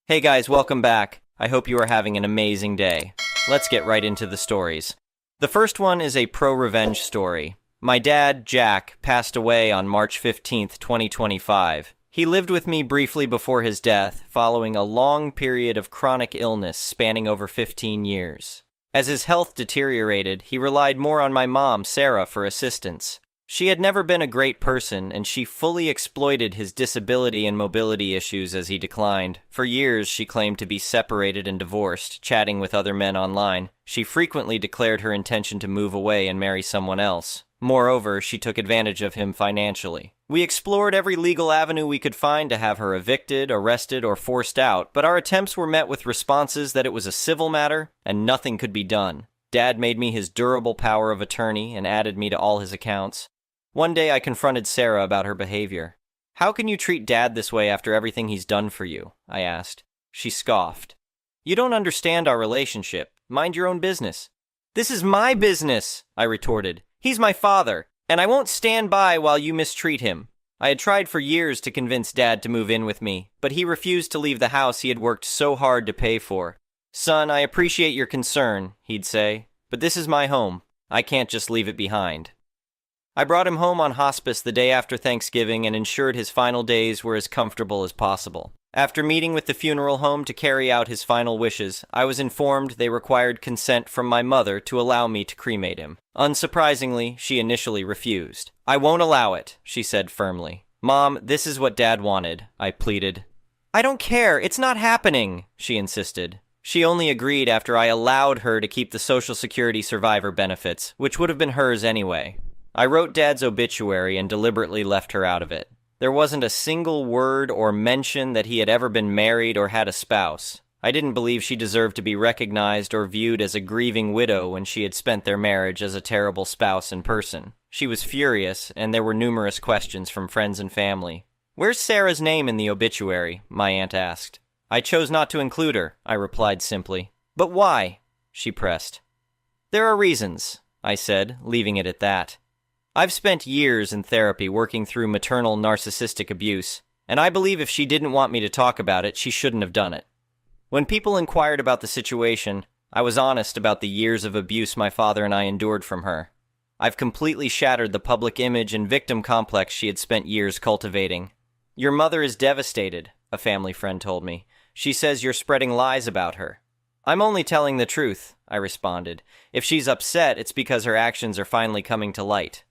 Hey guys, welcome back. I hope you are having an amazing day. Let's get right into the stories. The first one is a pro-revenge story. My dad, Jack, passed away on March 15th, 2025. He lived with me briefly before his death, following a long period of chronic illness spanning over 15 years. As his health deteriorated, he relied more on my mom, Sarah, for assistance. She had never been a great person, and she fully exploited his disability and mobility issues as he declined. For years, she claimed to be separated and divorced, chatting with other men online. She frequently declared her intention to move away and marry someone else. Moreover, she took advantage of him financially. We explored every legal avenue we could find to have her evicted, arrested, or forced out, but our attempts were met with responses that it was a civil matter and nothing could be done. Dad made me his durable power of attorney and added me to all his accounts. One day I confronted Sarah about her behavior. "How can you treat Dad this way after everything he's done for you?" I asked. She scoffed. "You don't understand our relationship. Mind your own business." "This is my business," I retorted. "He's my father, and I won't stand by while you mistreat him." I had tried for years to convince Dad to move in with me, but he refused to leave the house he had worked so hard to pay for. "Son, I appreciate your concern," he'd say, "but this is my home. I can't just leave it behind." I brought him home on hospice the day after Thanksgiving and ensured his final days were as comfortable as possible. After meeting with the funeral home to carry out his final wishes, I was informed they required consent from my mother to allow me to cremate him. Unsurprisingly, she initially refused. "I won't allow it," she said firmly. "Mom, this is what Dad wanted," I pleaded. "I don't care, it's not happening," she insisted. She only agreed after I allowed her to keep the Social Security survivor benefits, which would have been hers anyway. I wrote Dad's obituary and deliberately left her out of it. There wasn't a single word or mention that he had ever been married or had a spouse. I didn't believe she deserved to be recognized or viewed as a grieving widow when she had spent their marriage as a terrible spouse in person. She was furious, and there were numerous questions from friends and family. "Where's Sarah's name in the obituary?" my aunt asked. "I chose not to include her," I replied simply. "But why?" she pressed. "There are reasons," I said, leaving it at that. I've spent years in therapy working through maternal narcissistic abuse, and I believe if she didn't want me to talk about it, she shouldn't have done it. When people inquired about the situation, I was honest about the years of abuse my father and I endured from her. I've completely shattered the public image and victim complex she had spent years cultivating. "Your mother is devastated," a family friend told me. "She says you're spreading lies about her." "I'm only telling the truth," I responded. "If she's upset, it's because her actions are finally coming to light."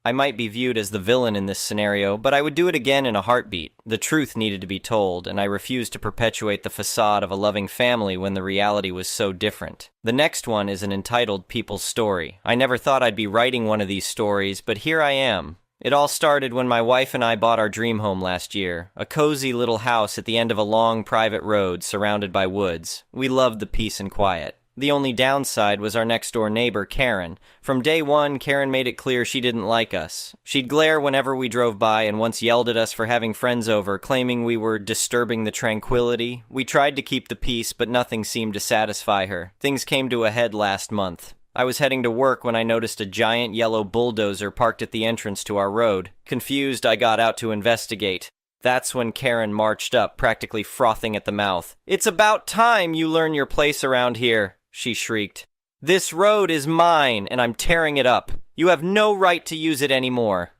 I might be viewed as the villain in this scenario, but I would do it again in a heartbeat. The truth needed to be told, and I refused to perpetuate the facade of a loving family when the reality was so different. The next one is an entitled People's Story. I never thought I'd be writing one of these stories, but here I am. It all started when my wife and I bought our dream home last year, a cozy little house at the end of a long private road surrounded by woods. We loved the peace and quiet. The only downside was our next-door neighbor, Karen. From day one, Karen made it clear she didn't like us. She'd glare whenever we drove by and once yelled at us for having friends over, claiming we were disturbing the tranquility. We tried to keep the peace, but nothing seemed to satisfy her. Things came to a head last month. I was heading to work when I noticed a giant yellow bulldozer parked at the entrance to our road. Confused, I got out to investigate. That's when Karen marched up, practically frothing at the mouth. "It's about time you learn your place around here," she shrieked. "This road is mine, and I'm tearing it up. You have no right to use it anymore."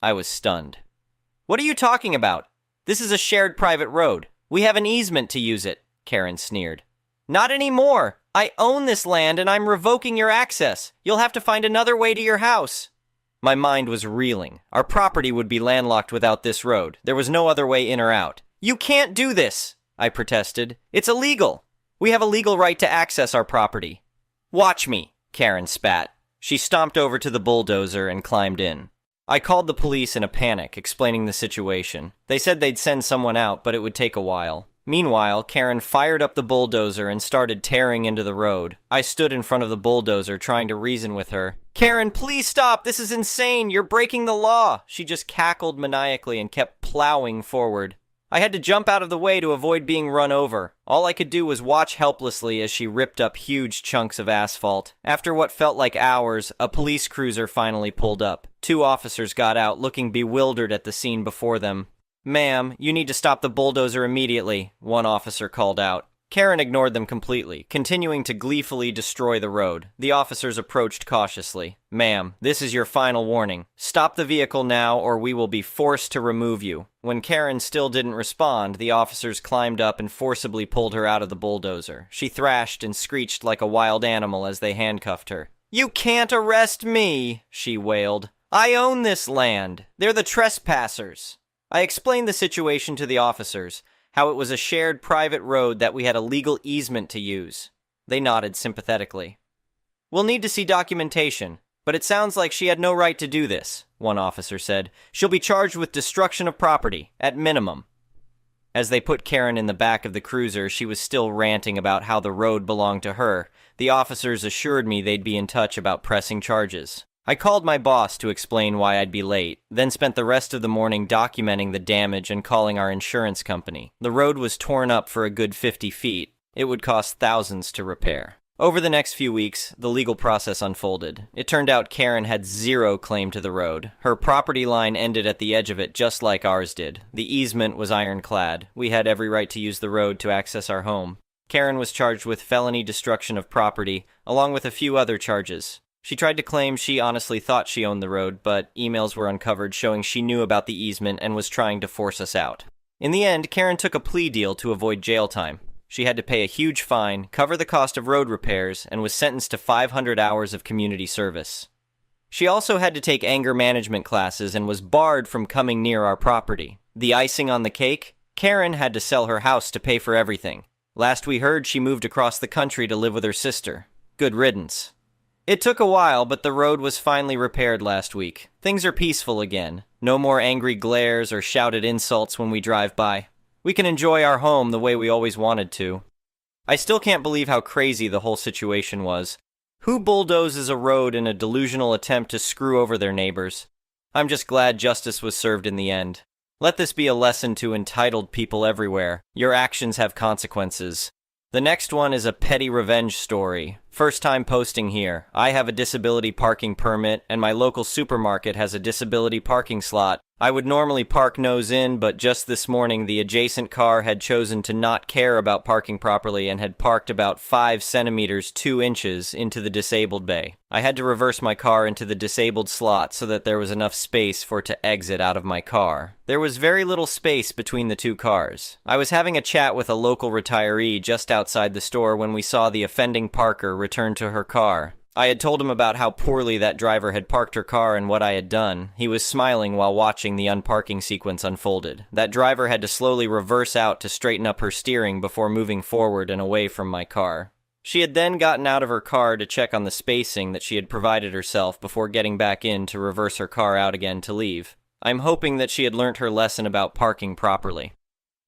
I was stunned. "What are you talking about? This is a shared private road. We have an easement to use it," Karen sneered. "Not anymore. I own this land, and I'm revoking your access. You'll have to find another way to your house." My mind was reeling. Our property would be landlocked without this road. There was no other way in or out. "You can't do this," I protested. "It's illegal. We have a legal right to access our property." "Watch me," Karen spat. She stomped over to the bulldozer and climbed in. I called the police in a panic, explaining the situation. They said they'd send someone out, but it would take a while. Meanwhile, Karen fired up the bulldozer and started tearing into the road. I stood in front of the bulldozer trying to reason with her. "Karen, please stop! This is insane! You're breaking the law!" She just cackled maniacally and kept plowing forward. I had to jump out of the way to avoid being run over. All I could do was watch helplessly as she ripped up huge chunks of asphalt. After what felt like hours, a police cruiser finally pulled up. 2 officers got out, looking bewildered at the scene before them. "Ma'am, you need to stop the bulldozer immediately," one officer called out. Karen ignored them completely, continuing to gleefully destroy the road. The officers approached cautiously. "Ma'am, this is your final warning. Stop the vehicle now or we will be forced to remove you." When Karen still didn't respond, the officers climbed up and forcibly pulled her out of the bulldozer. She thrashed and screeched like a wild animal as they handcuffed her. "You can't arrest me," she wailed. "I own this land. They're the trespassers." I explained the situation to the officers, how it was a shared private road that we had a legal easement to use. They nodded sympathetically. "We'll need to see documentation, but it sounds like she had no right to do this," one officer said. "She'll be charged with destruction of property, at minimum." As they put Karen in the back of the cruiser, she was still ranting about how the road belonged to her. The officers assured me they'd be in touch about pressing charges. I called my boss to explain why I'd be late, then spent the rest of the morning documenting the damage and calling our insurance company. The road was torn up for a good 50 feet. It would cost thousands to repair. Over the next few weeks, the legal process unfolded. It turned out Karen had zero claim to the road. Her property line ended at the edge of it just like ours did. The easement was ironclad. We had every right to use the road to access our home. Karen was charged with felony destruction of property, along with a few other charges. She tried to claim she honestly thought she owned the road, but emails were uncovered showing she knew about the easement and was trying to force us out. In the end, Karen took a plea deal to avoid jail time. She had to pay a huge fine, cover the cost of road repairs, and was sentenced to 500 hours of community service. She also had to take anger management classes and was barred from coming near our property. The icing on the cake? Karen had to sell her house to pay for everything. Last we heard, she moved across the country to live with her sister. Good riddance. It took a while, but the road was finally repaired last week. Things are peaceful again. No more angry glares or shouted insults when we drive by. We can enjoy our home the way we always wanted to. I still can't believe how crazy the whole situation was. Who bulldozes a road in a delusional attempt to screw over their neighbors? I'm just glad justice was served in the end. Let this be a lesson to entitled people everywhere. Your actions have consequences. The next one is a petty revenge story. First time posting here. I have a disability parking permit, and my local supermarket has a disability parking slot. I would normally park nose in, but just this morning the adjacent car had chosen to not care about parking properly and had parked about 5 centimeters 2 inches into the disabled bay. I had to reverse my car into the disabled slot so that there was enough space for it to exit out of my car. There was very little space between the two cars. I was having a chat with a local retiree just outside the store when we saw the offending parker return to her car. I had told him about how poorly that driver had parked her car and what I had done. He was smiling while watching the unparking sequence unfolded. That driver had to slowly reverse out to straighten up her steering before moving forward and away from my car. She had then gotten out of her car to check on the spacing that she had provided herself before getting back in to reverse her car out again to leave. I'm hoping that she had learnt her lesson about parking properly.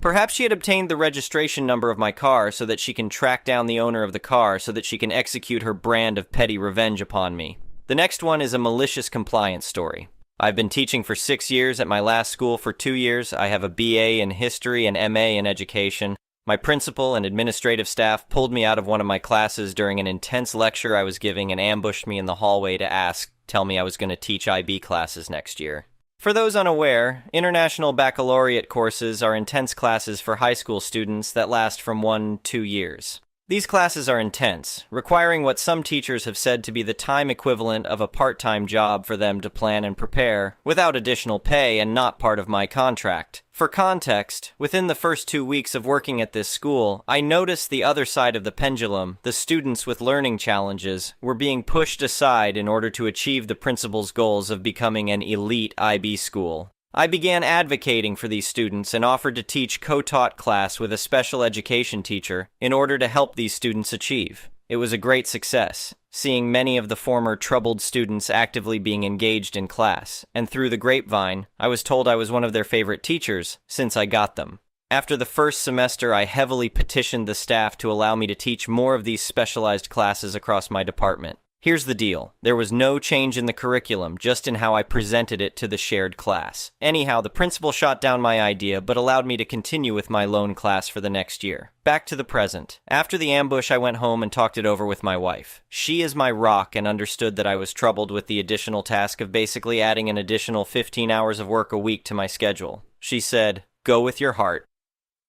Perhaps she had obtained the registration number of my car so that she can track down the owner of the car so that she can execute her brand of petty revenge upon me. The next one is a malicious compliance story. I've been teaching for 6 years at my last school for 2 years. I have a BA in history and MA in education. My principal and administrative staff pulled me out of one of my classes during an intense lecture I was giving and ambushed me in the hallway to tell me I was going to teach IB classes next year. For those unaware, international baccalaureate courses are intense classes for high school students that last from 1 to 2 years. These classes are intense, requiring what some teachers have said to be the time equivalent of a part-time job for them to plan and prepare, without additional pay and not part of my contract. For context, within the first 2 weeks of working at this school, I noticed the other side of the pendulum. The students with learning challenges were being pushed aside in order to achieve the principal's goals of becoming an elite IB school. I began advocating for these students and offered to teach co-taught class with a special education teacher in order to help these students achieve. It was a great success, seeing many of the former troubled students actively being engaged in class, and through the grapevine, I was told I was one of their favorite teachers since I got them. After the first semester, I heavily petitioned the staff to allow me to teach more of these specialized classes across my department. Here's the deal. There was no change in the curriculum, just in how I presented it to the shared class. Anyhow, the principal shot down my idea, but allowed me to continue with my lone class for the next year. Back to the present. After the ambush, I went home and talked it over with my wife. She is my rock and understood that I was troubled with the additional task of basically adding an additional 15 hours of work a week to my schedule. She said, "Go with your heart."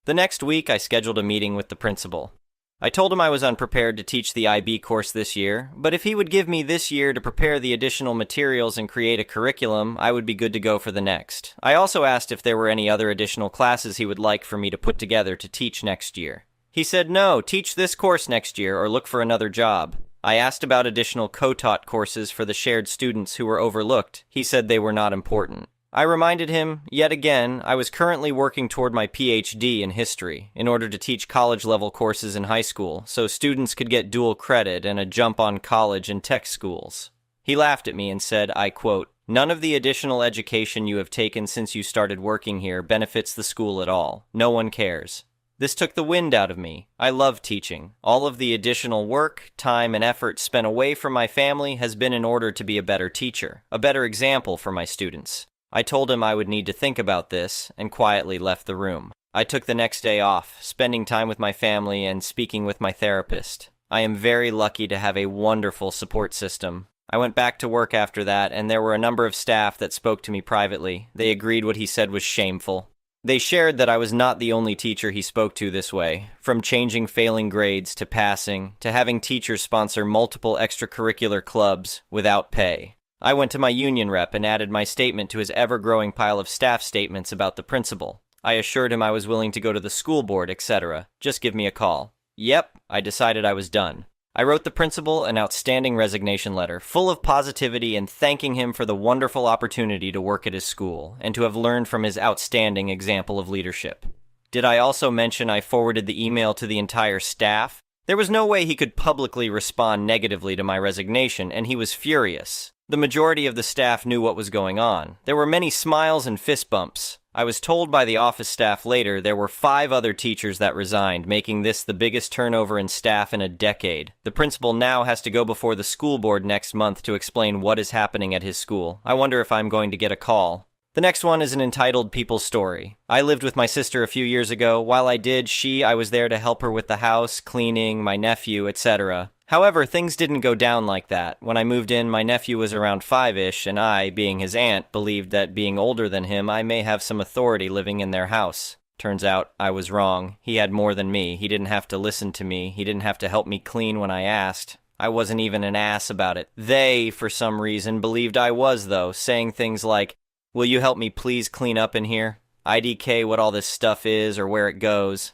The next week, I scheduled a meeting with the principal. I told him I was unprepared to teach the IB course this year, but if he would give me this year to prepare the additional materials and create a curriculum, I would be good to go for the next. I also asked if there were any other additional classes he would like for me to put together to teach next year. He said, "No, teach this course next year or look for another job." I asked about additional co-taught courses for the shared students who were overlooked. He said they were not important. I reminded him, yet again, I was currently working toward my PhD in history in order to teach college-level courses in high school so students could get dual credit and a jump on college and tech schools. He laughed at me and said, I quote, "None of the additional education you have taken since you started working here benefits the school at all. No one cares." This took the wind out of me. I love teaching. All of the additional work, time, and effort spent away from my family has been in order to be a better teacher, a better example for my students. I told him I would need to think about this, and quietly left the room. I took the next day off, spending time with my family and speaking with my therapist. I am very lucky to have a wonderful support system. I went back to work after that, and there were a number of staff that spoke to me privately. They agreed what he said was shameful. They shared that I was not the only teacher he spoke to this way, from changing failing grades to passing, to having teachers sponsor multiple extracurricular clubs without pay. I went to my union rep and added my statement to his ever-growing pile of staff statements about the principal. I assured him I was willing to go to the school board, etc. Just give me a call. Yep, I decided I was done. I wrote the principal an outstanding resignation letter, full of positivity and thanking him for the wonderful opportunity to work at his school, and to have learned from his outstanding example of leadership. Did I also mention I forwarded the email to the entire staff? There was no way he could publicly respond negatively to my resignation, and he was furious. The majority of the staff knew what was going on. There were many smiles and fist bumps. I was told by the office staff later there were 5 other teachers that resigned, making this the biggest turnover in staff in a decade. The principal now has to go before the school board next month to explain what is happening at his school. I wonder if I'm going to get a call. The next one is an entitled People story. I lived with my sister a few years ago. While I did, I was there to help her with the house, cleaning, my nephew, etc. However, things didn't go down like that. When I moved in, my nephew was around 5-ish, and I, being his aunt, believed that being older than him, I may have some authority living in their house. Turns out, I was wrong. He had more than me. He didn't have to listen to me. He didn't have to help me clean when I asked. I wasn't even an ass about it. They, for some reason, believed I was, though, saying things like, "Will you help me please clean up in here? IDK what all this stuff is or where it goes."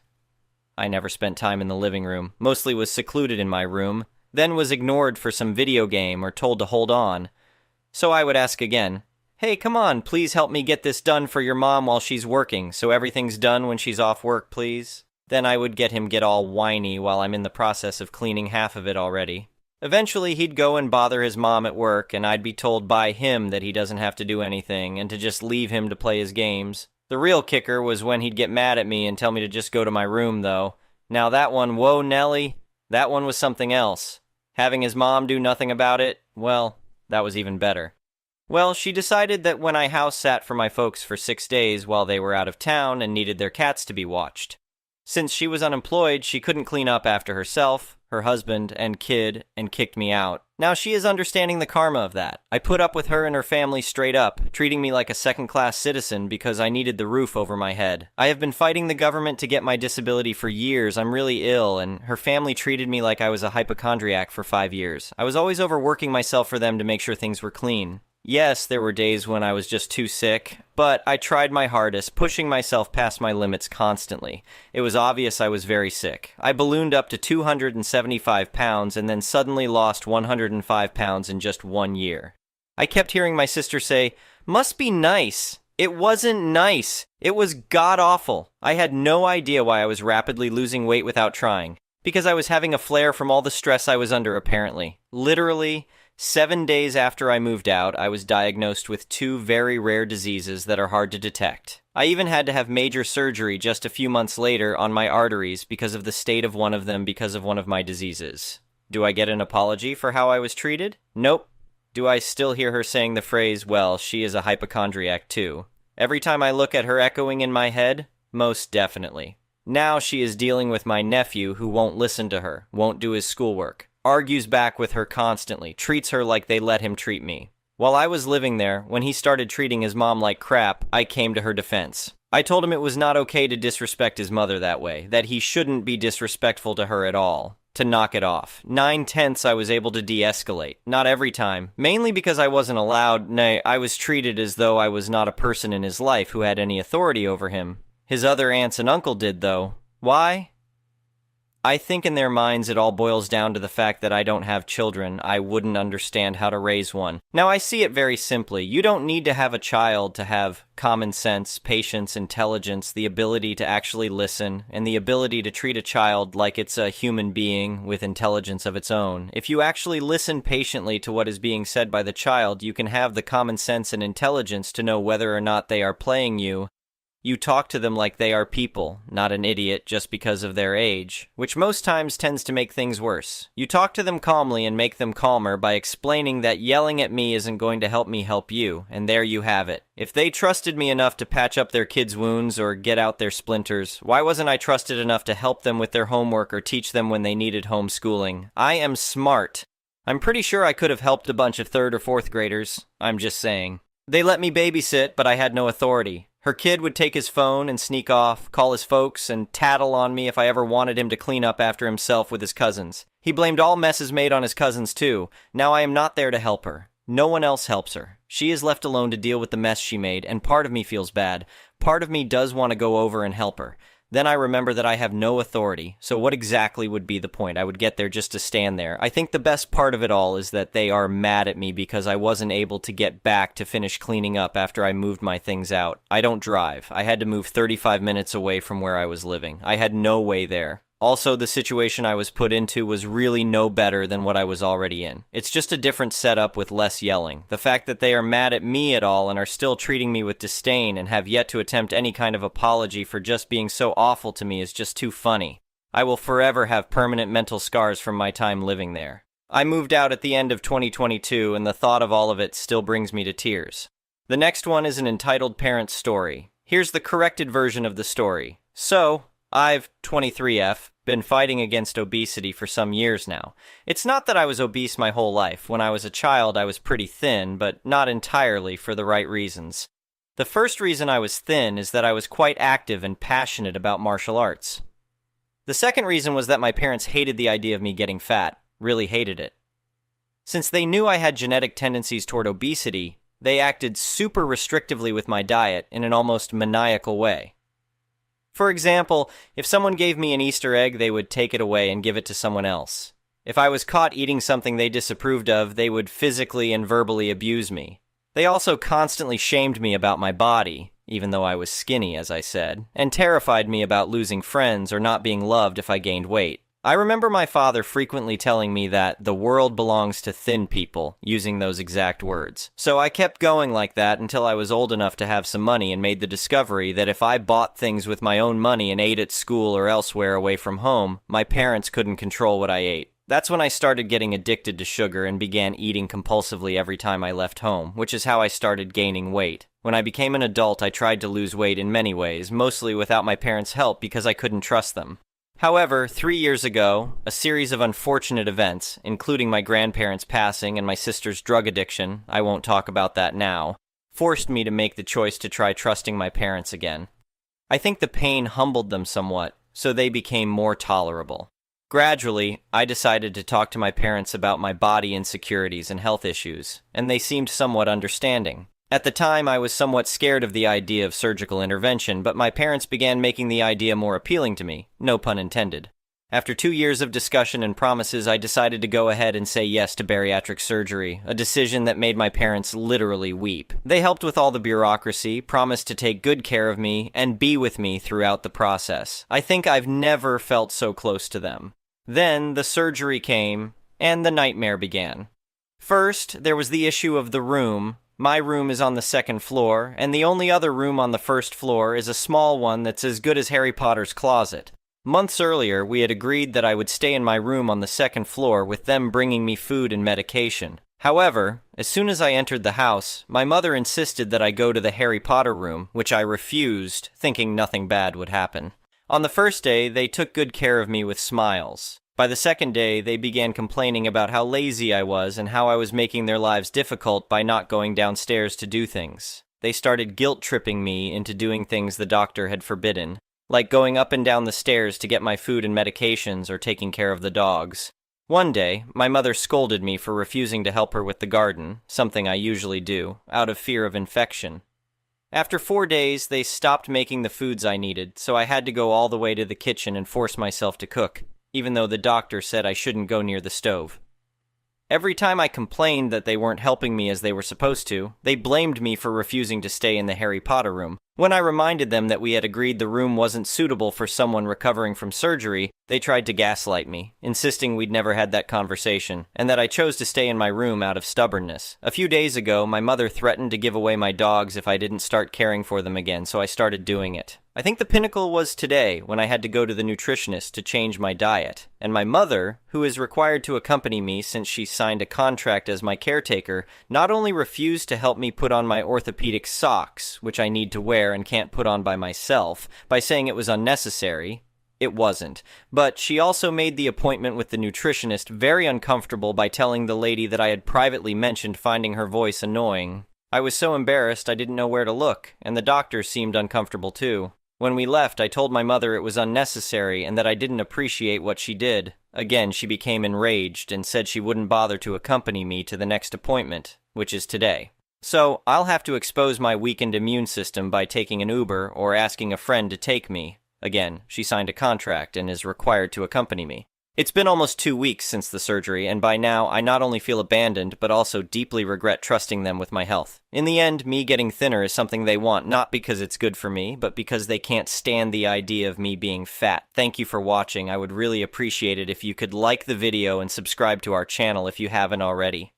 I never spent time in the living room, mostly was secluded in my room, then was ignored for some video game or told to hold on. So I would ask again, "Hey, come on, please help me get this done for your mom while she's working, so everything's done when she's off work, please." Then I would get all whiny while I'm in the process of cleaning half of it already. Eventually, he'd go and bother his mom at work, and I'd be told by him that he doesn't have to do anything and to just leave him to play his games. The real kicker was when he'd get mad at me and tell me to just go to my room, though. Now that one, whoa, Nelly, that one was something else. Having his mom do nothing about it, well, that was even better. Well, she decided that when I house sat for my folks for 6 days while they were out of town and needed their cats to be watched. Since she was unemployed, she couldn't clean up after herself, her husband, and kid, and kicked me out. Now she is understanding the karma of that. I put up with her and her family straight up, treating me like a second-class citizen because I needed the roof over my head. I have been fighting the government to get my disability for years. I'm really ill, and her family treated me like I was a hypochondriac for 5 years. I was always overworking myself for them to make sure things were clean. Yes, there were days when I was just too sick, but I tried my hardest, pushing myself past my limits constantly. It was obvious I was very sick. I ballooned up to 275 pounds and then suddenly lost 105 pounds in just 1 year. I kept hearing my sister say, "Must be nice." It wasn't nice. It was god-awful. I had no idea why I was rapidly losing weight without trying. Because I was having a flare from all the stress I was under, apparently. Literally, 7 days after I moved out, I was diagnosed with 2 very rare diseases that are hard to detect. I even had to have major surgery just a few months later on my arteries because of the state of one of them because of one of my diseases. Do I get an apology for how I was treated? Nope. Do I still hear her saying the phrase, "Well, she is a hypochondriac too"? Every time I look at her echoing in my head, most definitely. Now she is dealing with my nephew who won't listen to her, won't do his schoolwork, argues back with her constantly, treats her like they let him treat me. While I was living there, when he started treating his mom like crap, I came to her defense. I told him it was not okay to disrespect his mother that way, that he shouldn't be disrespectful to her at all. To knock it off. 9/10 I was able to de-escalate. Not every time. Mainly because I wasn't allowed, nay, I was treated as though I was not a person in his life who had any authority over him. His other aunts and uncle did, though. Why? I think in their minds it all boils down to the fact that I don't have children. I wouldn't understand how to raise one. Now, I see it very simply. You don't need to have a child to have common sense, patience, intelligence, the ability to actually listen, and the ability to treat a child like it's a human being with intelligence of its own. If you actually listen patiently to what is being said by the child, you can have the common sense and intelligence to know whether or not they are playing you. You talk to them like they are people, not an idiot just because of their age, which most times tends to make things worse. You talk to them calmly and make them calmer by explaining that yelling at me isn't going to help me help you, and there you have it. If they trusted me enough to patch up their kids' wounds or get out their splinters, why wasn't I trusted enough to help them with their homework or teach them when they needed homeschooling? I am smart. I'm pretty sure I could have helped a bunch of 3rd or 4th graders. I'm just saying. They let me babysit, but I had no authority. Her kid would take his phone and sneak off, call his folks, and tattle on me if I ever wanted him to clean up after himself with his cousins. He blamed all messes made on his cousins, too. Now I am not there to help her. No one else helps her. She is left alone to deal with the mess she made, and part of me feels bad. Part of me does want to go over and help her. Then I remember that I have no authority, so what exactly would be the point? I would get there just to stand there. I think the best part of it all is that they are mad at me because I wasn't able to get back to finish cleaning up after I moved my things out. I don't drive. I had to move 35 minutes away from where I was living. I had no way there. Also, the situation I was put into was really no better than what I was already in. It's just a different setup with less yelling. The fact that they are mad at me at all and are still treating me with disdain and have yet to attempt any kind of apology for just being so awful to me is just too funny. I will forever have permanent mental scars from my time living there. I moved out at the end of 2022, and the thought of all of it still brings me to tears. The next one is an entitled parent's story. Here's the corrected version of the story. So, I've, 23F, been fighting against obesity for some years now. It's not that I was obese my whole life. When I was a child, I was pretty thin, but not entirely for the right reasons. The first reason I was thin is that I was quite active and passionate about martial arts. The second reason was that my parents hated the idea of me getting fat, really hated it. Since they knew I had genetic tendencies toward obesity, they acted super restrictively with my diet in an almost maniacal way. For example, if someone gave me an Easter egg, they would take it away and give it to someone else. If I was caught eating something they disapproved of, they would physically and verbally abuse me. They also constantly shamed me about my body, even though I was skinny, as I said, and terrified me about losing friends or not being loved if I gained weight. I remember my father frequently telling me that the world belongs to thin people, using those exact words. So I kept going like that until I was old enough to have some money and made the discovery that if I bought things with my own money and ate at school or elsewhere away from home, my parents couldn't control what I ate. That's when I started getting addicted to sugar and began eating compulsively every time I left home, which is how I started gaining weight. When I became an adult, I tried to lose weight in many ways, mostly without my parents' help because I couldn't trust them. However, 3 years ago, a series of unfortunate events, including my grandparents passing and my sister's drug addiction, I won't talk about that now, forced me to make the choice to try trusting my parents again. I think the pain humbled them somewhat, so they became more tolerable. Gradually, I decided to talk to my parents about my body insecurities and health issues, and they seemed somewhat understanding. At the time, I was somewhat scared of the idea of surgical intervention, but my parents began making the idea more appealing to me, no pun intended. After 2 years of discussion and promises, I decided to go ahead and say yes to bariatric surgery, a decision that made my parents literally weep. They helped with all the bureaucracy, promised to take good care of me, and be with me throughout the process. I think I've never felt so close to them. Then the surgery came, and the nightmare began. First, there was the issue of the room. My room is on the 2nd floor, and the only other room on the 1st floor is a small one that's as good as Harry Potter's closet. Months earlier, we had agreed that I would stay in my room on the 2nd floor with them bringing me food and medication. However, as soon as I entered the house, my mother insisted that I go to the Harry Potter room, which I refused, thinking nothing bad would happen. On the first day, they took good care of me with smiles. By the second day, they began complaining about how lazy I was and how I was making their lives difficult by not going downstairs to do things. they started guilt-tripping me into doing things the doctor had forbidden, like going up and down the stairs to get my food and medications or taking care of the dogs. One day, my mother scolded me for refusing to help her with the garden, something I usually do, out of fear of infection. After 4 days, they stopped making the foods I needed, so I had to go all the way to the kitchen and force myself to cook, even though the doctor said I shouldn't go near the stove. Every time I complained that they weren't helping me as they were supposed to, they blamed me for refusing to stay in the Harry Potter room. When I reminded them that we had agreed the room wasn't suitable for someone recovering from surgery, they tried to gaslight me, insisting we'd never had that conversation, and that I chose to stay in my room out of stubbornness. A few days ago, my mother threatened to give away my dogs if I didn't start caring for them again, so I started doing it. I think the pinnacle was today, when I had to go to the nutritionist to change my diet, and my mother, who is required to accompany me since she signed a contract as my caretaker, not only refused to help me put on my orthopedic socks, which I need to wear and can't put on by myself, by saying it was unnecessary. It wasn't. But she also made the appointment with the nutritionist very uncomfortable by telling the lady that I had privately mentioned finding her voice annoying. I was so embarrassed I didn't know where to look, and the doctor seemed uncomfortable too. When we left, I told my mother it was unnecessary and that I didn't appreciate what she did. Again, she became enraged and said she wouldn't bother to accompany me to the next appointment, which is today. So, I'll have to expose my weakened immune system by taking an Uber or asking a friend to take me. Again, she signed a contract and is required to accompany me. It's been almost 2 weeks since the surgery, and by now I not only feel abandoned, but also deeply regret trusting them with my health. In the end, me getting thinner is something they want, not because it's good for me, but because they can't stand the idea of me being fat. Thank you for watching. I would really appreciate it if you could like the video and subscribe to our channel if you haven't already.